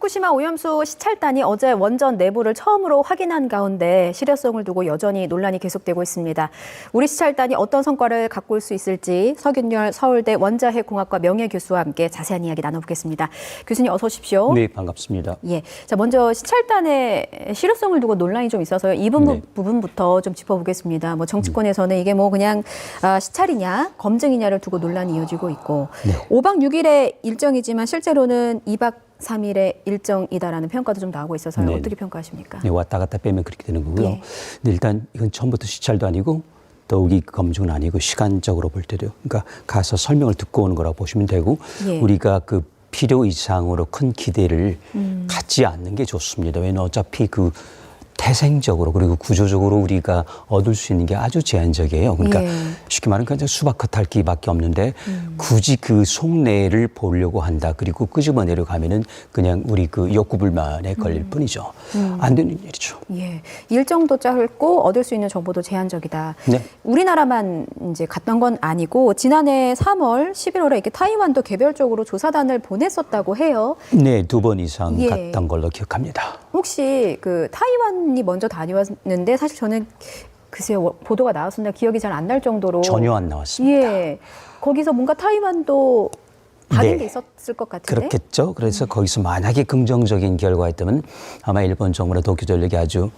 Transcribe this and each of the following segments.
후쿠시마 오염수 시찰단이 어제 원전 내부를 처음으로 확인한 가운데 실효성을 두고 여전히 논란이 계속되고 있습니다. 우리 시찰단이 어떤 성과를 갖고 올 수 있을지 서균열 서울대 원자핵공학과 명예교수와 함께 자세한 이야기 나눠보겠습니다. 교수님 어서 오십시오. 네, 반갑습니다. 예, 자 먼저 시찰단의 실효성을 두고 논란이 좀 있어서요. 이 부분부터 좀 짚어보겠습니다. 뭐 정치권에서는 이게 뭐 그냥 시찰이냐 검증이냐를 두고 논란이 이어지고 있고 5박 6일의 일정이지만 실제로는 2박 3일의 일정이다라는 평가도 좀 나오고 있어서요. 네. 어떻게 평가하십니까? 네, 왔다 갔다 빼면 그렇게 되는 거고요. 예. 근데 일단 이건 처음부터 시찰도 아니고 더욱이 검증은 아니고 시간적으로 볼 때도 그러니까 가서 설명을 듣고 오는 거라고 보시면 되고 예. 우리가 그 필요 이상으로 큰 기대를 갖지 않는 게 좋습니다. 왜냐하면 어차피 그 태생적으로 그리고 구조적으로 우리가 얻을 수 있는 게 아주 제한적이에요. 그러니까 예. 쉽게 말하면 그냥 수박 겉핥기밖에 없는데 굳이 그 속내를 보려고 한다. 그리고 끄집어 내려가면은 그냥 우리 그 욕구불만에 걸릴 뿐이죠. 안 되는 일이죠. 예, 일정도 짧고 얻을 수 있는 정보도 제한적이다. 네. 우리나라만 이제 갔던 건 아니고 지난해 3월, 11월에 이렇게 타이완도 개별적으로 조사단을 보냈었다고 해요. 네, 2번 이상 예. 갔던 걸로 기억합니다. 혹시 그 타이완이 먼저 다녀왔는데 사실 저는 글쎄요 보도가 나왔었나 기억이 잘 안 날 정도로 전혀 안 나왔습니다. 예, 거기서 뭔가 타이완도 받은 네. 게 있었을 것 같은데. 그렇겠죠. 그래서 거기서 만약에 긍정적인 결과가 있다면 아마 일본 정부나 도쿄전력이 아주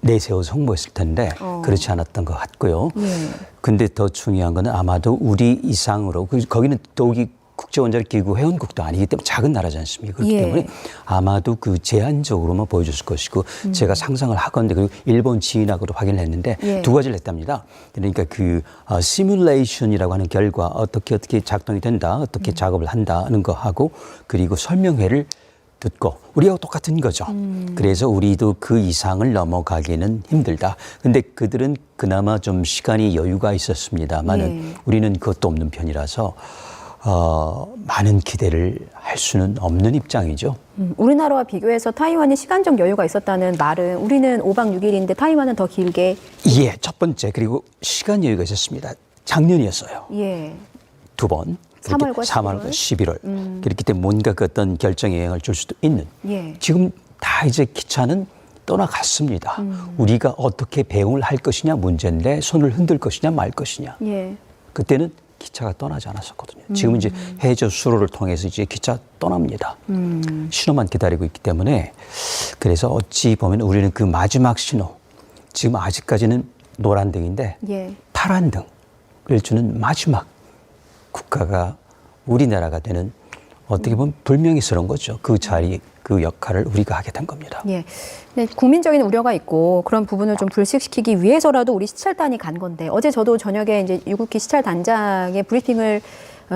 내세워서 홍보했을 텐데 그렇지 않았던 것 같고요. 근데 더 중요한 거는 아마도 우리 이상으로 거기는 더욱이 국제원자력기구 회원국도 아니기 때문에 작은 나라지 않습니까? 그렇기 때문에 아마도 그 제한적으로만 보여줬을 것이고 제가 상상을 하건데 그리고 일본 지인하고도 확인을 했는데 두 가지를 했답니다. 그러니까 그 시뮬레이션이라고 하는 결과 어떻게 작동이 된다, 어떻게 작업을 한다는 거 하고 그리고 설명회를 듣고 우리하고 똑같은 거죠. 그래서 우리도 그 이상을 넘어가기는 힘들다. 근데 그들은 그나마 좀 시간이 여유가 있었습니다만은 우리는 그것도 없는 편이라서 많은 기대를 할 수는 없는 입장이죠. 우리나라와 비교해서 타이완이 시간적 여유가 있었다는 말은 우리는 5박 6일인데 타이완은 더 길게. 예, 첫 번째 그리고 시간 여유가 있었습니다. 작년이었어요. 예. 2번. 3월과 11월. 그렇기 때문에 뭔가 그 어떤 결정에 영향을 줄 수도 있는. 예. 지금 다 이제 기차는 떠나갔습니다. 우리가 어떻게 배웅을 할 것이냐 문제인데 손을 흔들 것이냐 말 것이냐. 예. 그때는 기차가 떠나지 않았었거든요. 지금 이제 해저 수로를 통해서 이제 기차 떠납니다. 신호만 기다리고 있기 때문에 그래서 어찌 보면 우리는 그 마지막 신호 지금 아직까지는 노란 등인데 파란 등을 주는 마지막 국가가 우리나라가 되는 어떻게 보면 불명예스러운 거죠. 그 자리, 그 역할을 우리가 하게 된 겁니다. 예. 네, 국민적인 우려가 있고 그런 부분을 좀 불식시키기 위해서라도 우리 시찰단이 간 건데 어제 저도 저녁에 이제 6국기 시찰단장의 브리핑을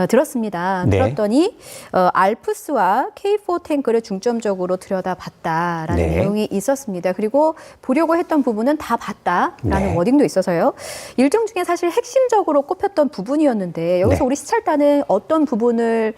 들었습니다. 네. 들었더니 알프스와 K4 탱크를 중점적으로 들여다봤다라는 내용이 있었습니다. 그리고 보려고 했던 부분은 다 봤다라는 워딩도 있어서요. 일정 중에 사실 핵심적으로 꼽혔던 부분이었는데 여기서 우리 시찰단은 어떤 부분을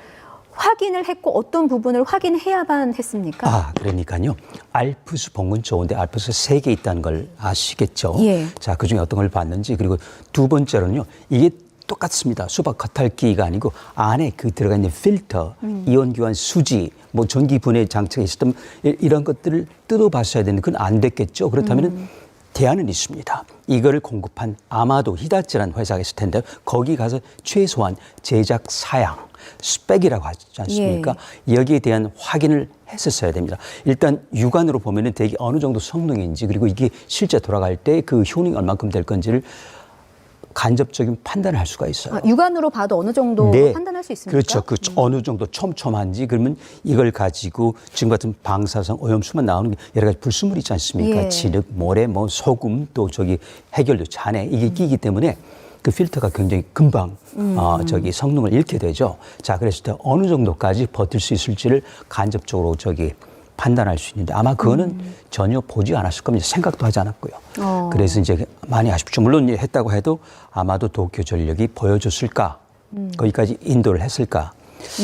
확인을 했고 어떤 부분을 확인해야만 했습니까? 그러니까요. 알프스 본군 좋은데 알프스 3개 있다는 걸 아시겠죠? 자, 그중에 어떤 걸 봤는지 그리고 두 번째로는요. 이게 똑같습니다. 수박 겉핥기가 아니고 안에 그 들어가 있는 필터, 이온 교환 수지, 뭐 전기 분해 장치가 있었던 이런 것들을 뜯어봤어야 되는데 그건 안 됐겠죠. 그렇다면은 대안은 있습니다. 이거를 공급한 아마도 히다치라는 회사가 있을 텐데 거기 가서 최소한 제작 사양, 스펙이라고 하지 않습니까? 여기에 대한 확인을 했었어야 됩니다. 일단 육안으로 보면은 되게 어느 정도 성능인지 그리고 이게 실제 돌아갈 때 그 효능이 얼만큼 될 건지를 간접적인 판단을 할 수가 있어요. 육안으로 봐도 어느 정도 판단할 수 있습니까? 그렇죠. 그 어느 정도 촘촘한지 그러면 이걸 가지고 지금 같은 방사성 오염수만 나오는 여러 가지 불순물이 있지 않습니까? 진흙, 모래, 뭐 소금 또 저기 해결류, 잔해 이게 끼기 때문에 그 필터가 굉장히 금방 성능을 잃게 되죠. 자, 그랬을 때 어느 정도까지 버틸 수 있을지를 간접적으로 판단할 수 있는데 아마 그거는 전혀 보지 않았을 겁니다. 생각도 하지 않았고요. 그래서 이제 많이 아쉽죠. 물론 했다고 해도 아마도 도쿄전력이 보여줬을까? 거기까지 인도를 했을까?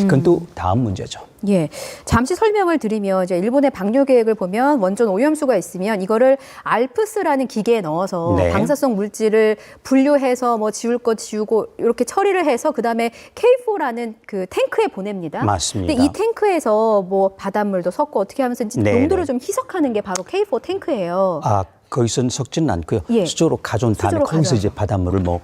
그건 또 다음 문제죠. 예. 잠시 설명을 드리면 이제 일본의 방류 계획을 보면 원전 오염수가 있으면 이거를 알프스라는 기계에 넣어서 네. 방사성 물질을 분류해서 뭐 지울 거 지우고 이렇게 처리를 해서 그다음에 K4라는 그 탱크에 보냅니다. 맞습니다. 근데 이 탱크에서 뭐 바닷물도 섞고 어떻게 하면서 네, 농도를 네. 좀 희석하는 게 바로 K4 탱크예요. 거기서는 섞지는 않고요. 예. 수조로 가져온 다음에 수조로 거기서 가져와서. 이제 바닷물을 뭐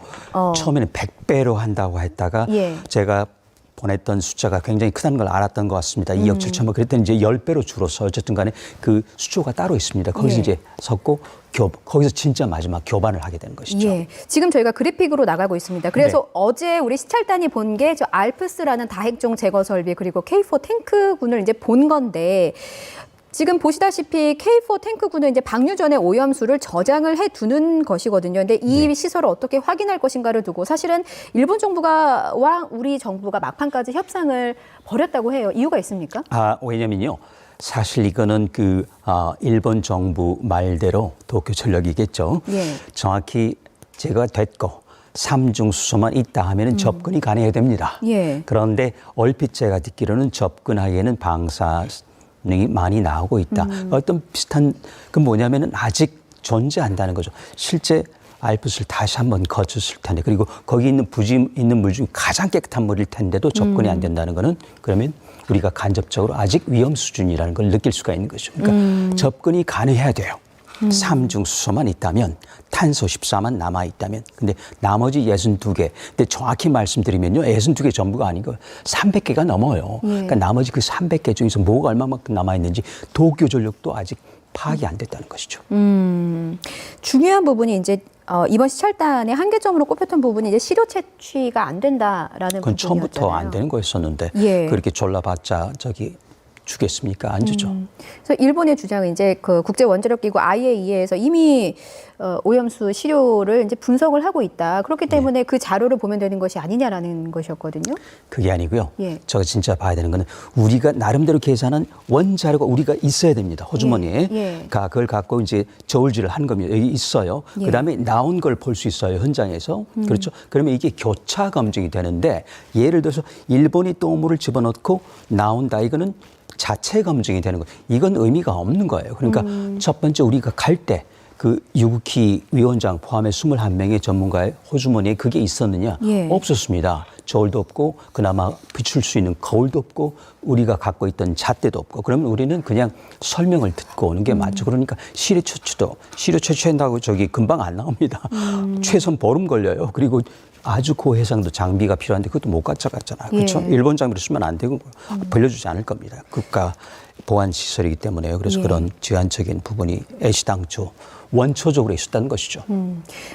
처음에는 100배로 한다고 했다가 예. 제가 보냈던 숫자가 굉장히 크다는 걸 알았던 것 같습니다. 2억 7천만 그랬더니 이제 10배로 줄어서 어쨌든 간에 그 수조가 따로 있습니다. 거기서 예. 이제 섞고 거기서 진짜 마지막 교반을 하게 되는 것이죠. 예. 지금 저희가 그래픽으로 나가고 있습니다. 그래서 네. 어제 우리 시찰단이 본 게 저 알프스라는 다핵종 제거 설비 그리고 K4 탱크군을 이제 본 건데 지금 보시다시피 K4 탱크군은 이제 방류 전에 오염수를 저장을 해 두는 것이거든요. 근데 이 네. 시설을 어떻게 확인할 것인가를 두고 사실은 일본 정부가 우리 정부가 막판까지 협상을 벌였다고 해요. 이유가 있습니까? 왜냐면요. 사실 이거는 일본 정부 말대로 도쿄전력이겠죠. 예. 정확히 제가 됐고 삼중수소만 있다 하면은 접근이 가능해야 됩니다. 예. 그런데 얼핏 제가 듣기로는 접근하기에는 방사능이 많이 나오고 있다. 어떤 비슷한 그 뭐냐면은 아직 존재한다는 거죠. 실제 알프스를 다시 한번 거쳤을 텐데 그리고 거기 있는 부지 있는 물 중 가장 깨끗한 물일 텐데도 접근이 안 된다는 거는 그러면 우리가 간접적으로 아직 위험 수준이라는 걸 느낄 수가 있는 거죠. 그러니까 접근이 가능해야 돼요. 삼중수소만 있다면 탄소 14만 남아 있다면 근데 나머지 62개 근데 정확히 말씀드리면요 62개 전부가 아니고 300개가 넘어요. 그러니까 나머지 그 300개 중에서 뭐가 얼마만큼 남아 있는지 도쿄전력도 아직 파악이 안 됐다는 것이죠. 중요한 부분이 이제 이번 시찰단의 한계점으로 꼽혔던 부분이 이제 시료 채취가 안 된다라는 그건 부분이었잖아요. 처음부터 안 되는 거였었는데 예. 그렇게 졸라봤자 주겠습니까? 안 주죠. 그래서 일본의 주장은 이제 그 국제 원자력 기구 IAEA에서 이미 오염수 시료를 이제 분석을 하고 있다. 그렇기 때문에 그 자료를 보면 되는 것이 아니냐라는 것이었거든요. 그게 아니고요. 예. 제가 진짜 봐야 되는 거는 우리가 나름대로 계산한 원자료가 우리가 있어야 됩니다. 호주머니에. 예. 그걸 갖고 이제 저울질을 한 겁니다. 여기 있어요. 예. 그다음에 나온 걸 볼 수 있어요. 현장에서. 그렇죠. 그러면 이게 교차 검증이 되는데 예를 들어서 일본이 또 물을 집어넣고 나온다. 이거는 자체 검증이 되는 거예요. 이건 의미가 없는 거예요. 그러니까 첫 번째 우리가 갈 때 그 유국희 위원장 포함해 21명의 전문가의 호주머니에 그게 있었느냐? 예. 없었습니다. 저울도 없고 그나마 비출 수 있는 거울도 없고 우리가 갖고 있던 잣대도 없고 그러면 우리는 그냥 설명을 듣고 오는 게 맞죠. 그러니까 시료 채취한다고 금방 안 나옵니다. 최소한 보름 걸려요. 그리고 아주 고해상도 장비가 필요한데 그것도 못 가져갔잖아요. 그렇죠? 예. 일본 장비를 쓰면 안 되고 빌려주지 않을 겁니다. 국가 보안 시설이기 때문에요. 그래서 예. 그런 제한적인 부분이 애시당초 원초적으로 있었다는 것이죠.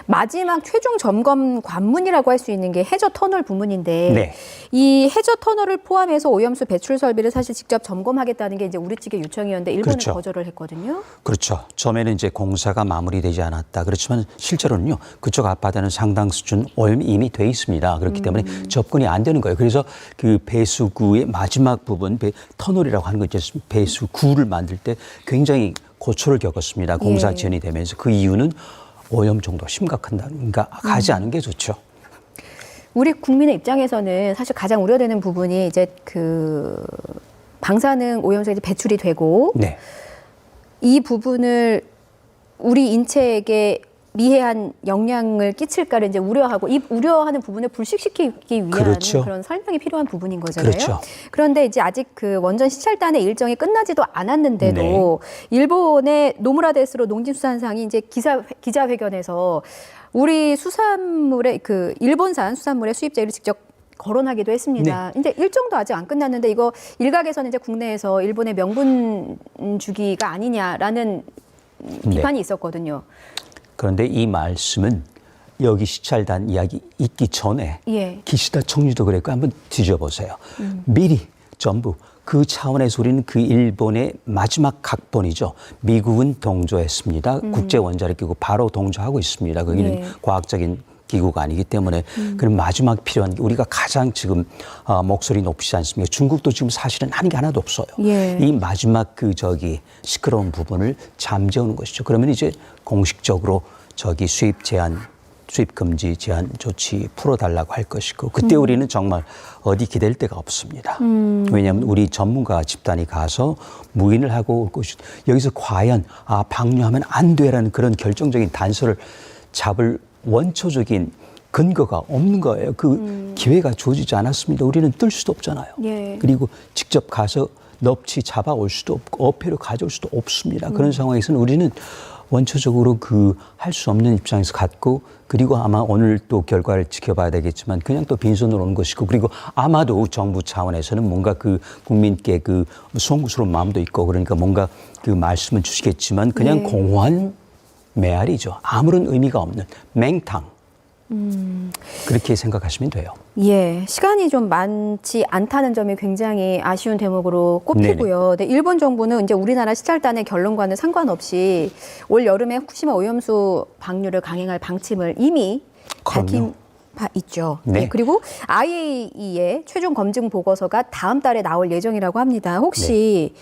마지막 최종 점검 관문이라고 할 수 있는 게 해저 터널 부문인데 네. 이 해저 터널을 포함해서 오염수 배출 설비를 사실 직접 점검하겠다는 게 이제 우리 측의 요청이었는데 일본은 그렇죠. 거절을 했거든요. 그렇죠. 처음에는 이제 공사가 마무리되지 않았다. 그렇지만 실제로는요. 그쪽 앞바다는 상당 수준 오염이 이미 돼 있습니다. 그렇기 때문에 접근이 안 되는 거예요. 그래서 그 배수구의 마지막 부분, 터널이라고 하는 거 있죠. 배수구를 만들 때 굉장히 고초를 겪었습니다. 공사 지연이 되면서 그 이유는 오염 정도가 심각하다. 그러니까 가지 않은 게 좋죠. 우리 국민의 입장에서는 사실 가장 우려되는 부분이 이제 그 방사능 오염수가 이제 배출이 되고 네. 이 부분을 우리 인체에게 미해한 영향을 끼칠까를 이제 우려하고 이 우려하는 부분을 불식시키기 위한 그렇죠. 그런 설명이 필요한 부분인 거잖아요. 그렇죠. 그런데 이제 아직 그 원전 시찰단의 일정이 끝나지도 않았는데도 네. 일본의 노무라 데스로 농림수산상이 이제 기자회견에서 우리 수산물의 그 일본산 수산물의 수입자를 직접 거론하기도 했습니다. 네. 이제 일정도 아직 안 끝났는데 이거 일각에서는 이제 국내에서 일본의 명분 주기가 아니냐라는 비판이 있었거든요. 그런데 이 말씀은 여기 시찰단 이야기 있기 전에 예. 기시다 총리도 그랬고 한번 뒤져보세요. 미리 전부 그 차원에서 우리는 그 일본의 마지막 각본이죠. 미국은 동조했습니다. 국제원자력기구 바로 동조하고 있습니다. 거기는 예. 과학적인 기구가 아니기 때문에 그럼 마지막 필요한 게 우리가 가장 지금 목소리 높이지 않습니까? 중국도 지금 사실은 하는 게 하나도 없어요. 예. 이 마지막 시끄러운 부분을 잠재우는 것이죠. 그러면 이제 공식적으로 수입 제한 수입 금지 제한 조치 풀어달라고 할 것이고 그때 우리는 정말 어디 기댈 데가 없습니다. 왜냐하면 우리 전문가 집단이 가서 무인을 하고 올 것이 여기서 과연 방류하면 안 돼라는 그런 결정적인 단서를 잡을 원초적인 근거가 없는 거예요. 그 기회가 주어지지 않았습니다. 우리는 뜰 수도 없잖아요. 예. 그리고 직접 가서 넙치 잡아올 수도 없고 어패로 가져올 수도 없습니다. 그런 상황에서는 우리는 원초적으로 할 수 없는 입장에서 갔고 그리고 아마 오늘 또 결과를 지켜봐야 되겠지만 그냥 또 빈손으로 오는 것이고 그리고 아마도 정부 차원에서는 뭔가 국민께 송구스러운 마음도 있고 그러니까 뭔가 말씀을 주시겠지만 그냥 공허한 메아리죠. 아무런 의미가 없는 맹탕. 그렇게 생각하시면 돼요. 예, 시간이 좀 많지 않다는 점이 굉장히 아쉬운 대목으로 꼽히고요. 네, 일본 정부는 이제 우리나라 시찰단의 결론과는 상관없이 올 여름에 후쿠시마 오염수 방류를 강행할 방침을 이미 밝힌 바 있죠. 네. 네, 그리고 IAEA의 최종 검증 보고서가 다음 달에 나올 예정이라고 합니다. 혹시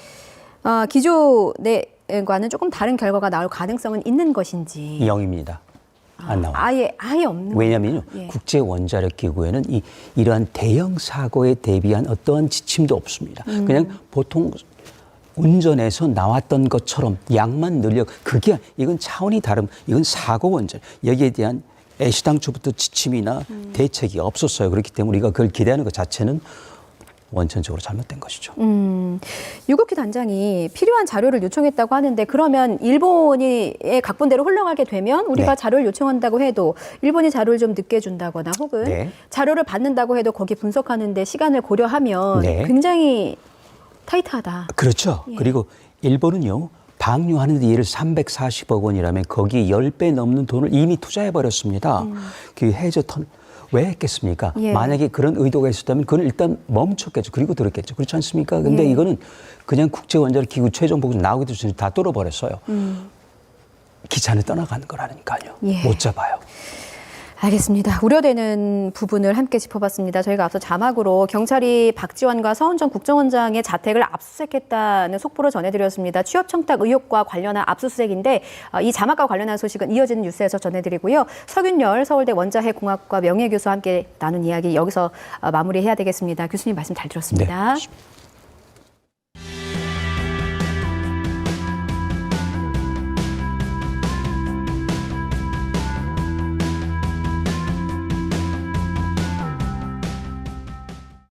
기존과는 조금 다른 결과가 나올 가능성은 있는 것인지? 0입니다. 안 나와요. 아예 없는. 왜냐하면 예. 국제원자력기구에는 이러한 대형 사고에 대비한 어떠한 지침도 없습니다. 그냥 보통 운전에서 나왔던 것처럼 양만 늘려 이건 차원이 다른 이건 사고 원전 여기에 대한 애시당초부터 지침이나 대책이 없었어요. 그렇기 때문에 우리가 그걸 기대하는 것 자체는 원천적으로 잘못된 것이죠. 유국희 단장이 필요한 자료를 요청했다고 하는데 그러면 일본이 각본대로 흘러가게 되면 우리가 네. 자료를 요청한다고 해도 일본이 자료를 좀 늦게 준다거나 혹은 네. 자료를 받는다고 해도 거기 분석하는데 시간을 고려하면 네. 굉장히 타이트하다. 그렇죠. 예. 그리고 일본은요. 방류하는데 예를 340억 원이라면 거기에 10배 넘는 돈을 이미 투자해버렸습니다. 그 해저턴 왜 했겠습니까? 예. 만약에 그런 의도가 있었다면 그건 일단 멈췄겠죠. 그리고 들었겠죠. 그렇지 않습니까? 근데 예. 이거는 그냥 국제원자력기구 최종 보고서 나오기도 전에 다 뚫어버렸어요. 기차는 떠나가는 거라니까요. 예. 못 잡아요. 알겠습니다. 우려되는 부분을 함께 짚어봤습니다. 저희가 앞서 자막으로 경찰이 박지원과 서은정 국정원장의 자택을 압수수색했다는 속보를 전해드렸습니다. 취업 청탁 의혹과 관련한 압수수색인데 이 자막과 관련한 소식은 이어지는 뉴스에서 전해드리고요. 서균열 서울대 원자핵공학과 명예교수와 함께 나눈 이야기 여기서 마무리해야 되겠습니다. 교수님 말씀 잘 들었습니다. 네.